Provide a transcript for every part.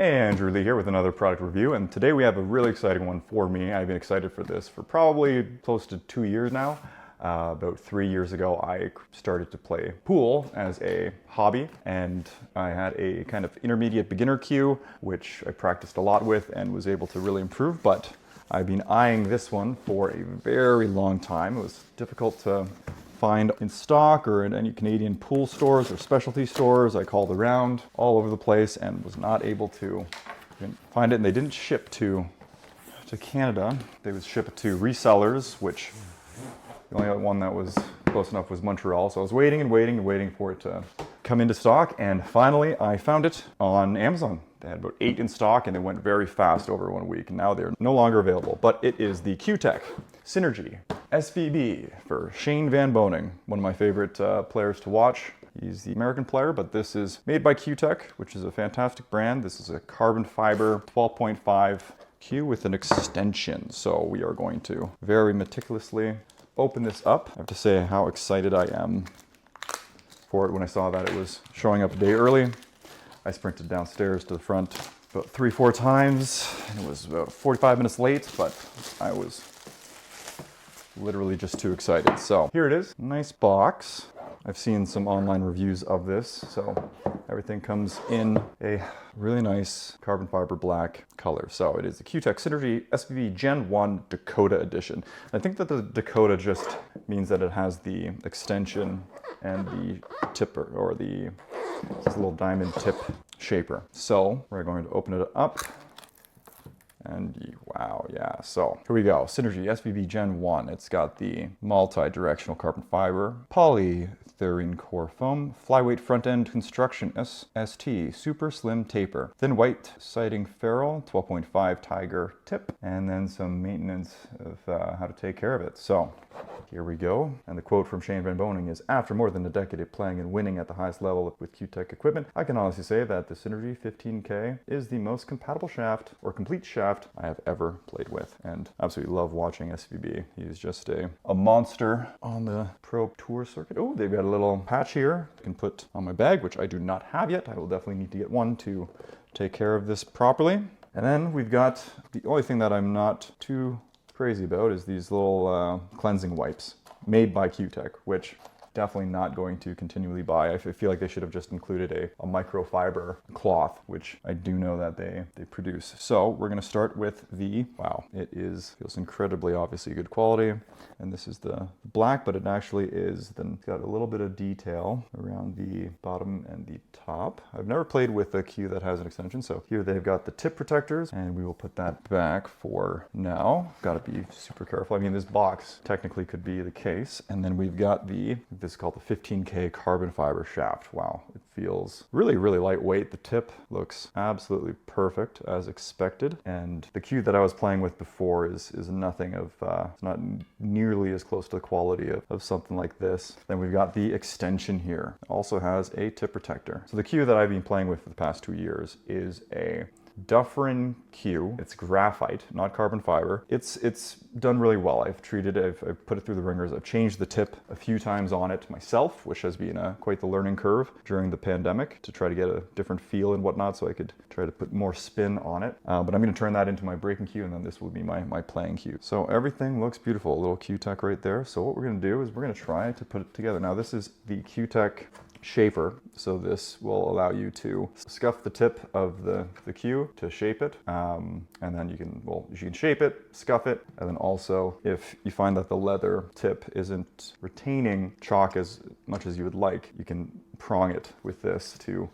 Hey, Andrew Lee here with another product review, and today we have a really exciting one for me. I've been excited for this for probably close to 2 years now. About 3 years ago, I started to play pool as a hobby, and I had a kind of intermediate beginner cue, which I practiced a lot with and was able to really improve, but I've been eyeing this one for a very long time. It was difficult to find in stock or in any Canadian pool stores or specialty stores. I called around all over the place and was not able to find it, and they didn't ship to Canada. They would ship it to resellers, which the only one that was close enough was Montreal. So I was waiting and waiting and waiting for it to come into stock, and finally I found it on Amazon. They had about 8 in stock, and it went very fast over 1 week, and now they're no longer available. But it is the Cuetec Cynergy SVB for Shane Van Boening, one of my favorite players to watch. He's the American player, but this is made by Cuetec, which is a fantastic brand. This is a carbon fiber 12.5 cue with an extension. So we are going to very meticulously open this up. I have to say how excited I am for it when I saw that it was showing up a day early. I sprinted downstairs to the front about 3-4 times. It was about 45 minutes late, but I was literally just too excited. So here it is, nice box. I've seen some online reviews of this, so everything comes in a really nice carbon fiber black color. So it is the Cuetec Cynergy SVB Gen 1 Dakota edition. I think that the Dakota just means that it has the extension and the tipper, or this little diamond tip shaper. So we're going to open it up. And wow, yeah, so here we go. Cynergy SVB Gen 1. It's got the multi-directional carbon fiber, polyethylene core foam, flyweight front end construction ST, super slim taper, thin white siding ferrule, 12.5 tiger tip, and then some maintenance of how to take care of it. So here we go. And the quote from Shane Van Boening is, "After more than a decade of playing and winning at the highest level with Cuetec equipment, I can honestly say that the Cynergy 15K is the most compatible shaft, or complete shaft, I have ever played with." And absolutely love watching SVB. He's just a monster on the pro tour circuit. Oh, they've got a little patch here I can put on my bag, which I do not have yet. I will definitely need to get one to take care of this properly. And then we've got the only thing that I'm not too crazy about is these little cleansing wipes made by Cuetec, which definitely not going to continually buy. I feel like they should have just included a microfiber cloth, which I do know that they produce. So we're going to start with wow, it feels incredibly obviously good quality. And this is the black, but it actually is then got a little bit of detail around the bottom and the top. I've never played with a cue that has an extension. So here they've got the tip protectors, and we will put that back for now. Got to be super careful. I mean, this box technically could be the case. And then we've got this is called the 15K carbon fiber shaft. Wow, it feels really, really lightweight. The tip looks absolutely perfect as expected. And the cue that I was playing with before is nothing of, it's not nearly as close to the quality of something like this. Then we've got the extension here. It also has a tip protector. So the cue that I've been playing with for the past 2 years is a Dufferin cue. It's graphite, not carbon fiber. It's done really well. I've put it through the ringers. I've changed the tip a few times on it myself, which has been quite the learning curve during the pandemic to try to get a different feel and whatnot, so I could try to put more spin on it. But I'm going to turn that into my breaking cue, and then this will be my playing cue. So everything looks beautiful. A little Cuetec right there. So what we're going to do is we're going to try to put it together. Now this is the Cuetec shaper, so this will allow you to scuff the tip of the cue to shape it, and then you can shape it, scuff it, and then also if you find that the leather tip isn't retaining chalk as much as you would like, you can prong it with this to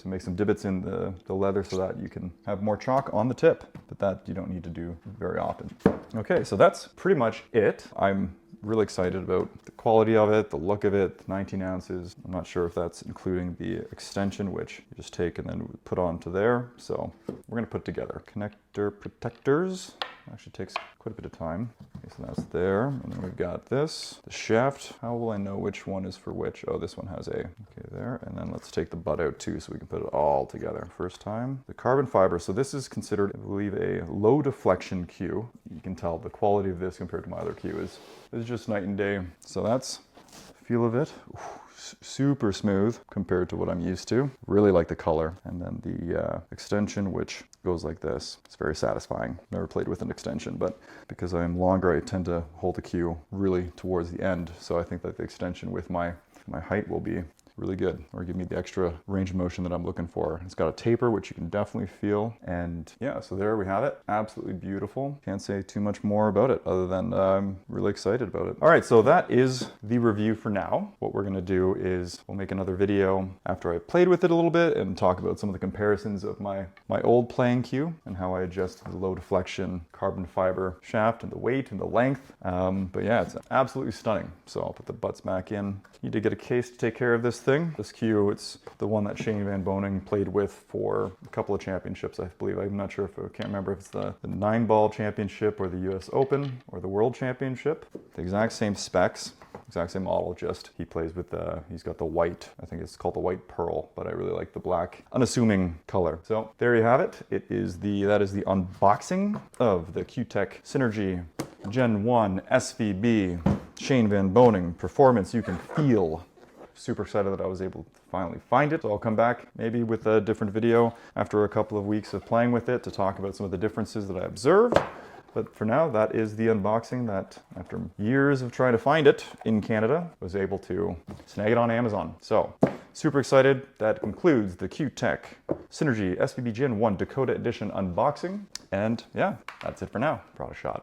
make some divots in the leather so that you can have more chalk on the tip, but that you don't need to do very often. Okay, so that's pretty much it. I'm really excited about the quality of it, the look of it, 19 ounces. I'm not sure if that's including the extension, which you just take and then put onto there. So we're going to put together connector protectors. Actually takes quite a bit of time. Okay, so that's there. And then we've got this, the shaft. How will I know which one is for which? Oh, this one has okay, there. And then let's take the butt out too, so we can put it all together. First time, the carbon fiber. So this is considered, I believe, a low deflection cue. You can tell the quality of this compared to my other cue is just night and day. So that's the feel of it. Ooh, super smooth compared to what I'm used to. Really like the color. And then the extension, which goes like this. It's very satisfying. Never played with an extension, but because I am longer, I tend to hold the cue really towards the end. So I think that the extension with my height will be really good, or give me the extra range of motion that I'm looking for. It's got a taper, which you can definitely feel. And yeah, so there we have it. Absolutely beautiful. Can't say too much more about it other than I'm really excited about it. All right, so that is the review for now. What we're gonna do is we'll make another video after I played with it a little bit and talk about some of the comparisons of my old playing cue and how I adjusted the low deflection carbon fiber shaft and the weight and the length. But yeah, it's absolutely stunning. So I'll put the butts back in. Need to get a case to take care of this thing. This cue, it's the one that Shane Van Boening played with for a couple of championships, I believe. I'm not sure if I can't remember if it's the 9-ball championship or the US Open or the World Championship. The exact same specs, exact same model, just he plays with he's got the white, I think it's called the white pearl, but I really like the black, unassuming color. So there you have it. That is the unboxing of the Cuetec Cynergy Gen 1 SVB Shane Van Boening performance you can feel. Super excited that I was able to finally find it. So I'll come back maybe with a different video after a couple of weeks of playing with it to talk about some of the differences that I observed. But for now, that is the unboxing that, after years of trying to find it in Canada, was able to snag it on Amazon. So super excited. That concludes the Cuetec Cynergy SVB Gen 1 Dakota Edition unboxing. And yeah, that's it for now. Brought a shot.